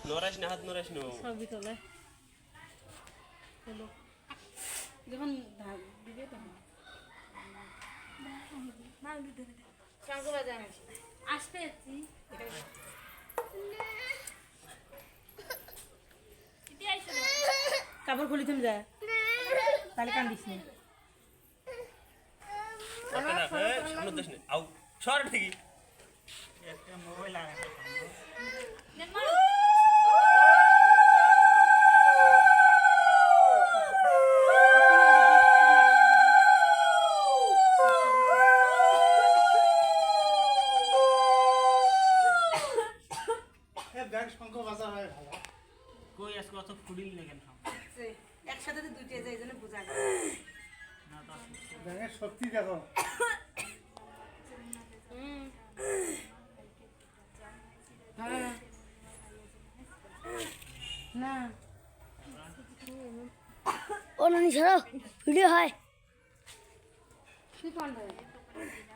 নরাস না হাত নরাস নো ছবি তোলে হলো যখন ধার দিবে তখন না দিতে শঙ্খ বাজান আসতে যাচ্ছি কাপড় খুলি তুমি যা তাহলে কান্দিস না সামনে দেশ নেই আউ সর ঠিকই একটা মোবাইল আনা শঙ্খ বাজার হয় ভালো কই আজকে অত ফুডিল নেই একসাথে দুইটা যায় জন্য বোঝা না ব্যাঙের শক্তি দেখো না ও নানি ছাড়ো ভিডিও হয় তুই কোনটা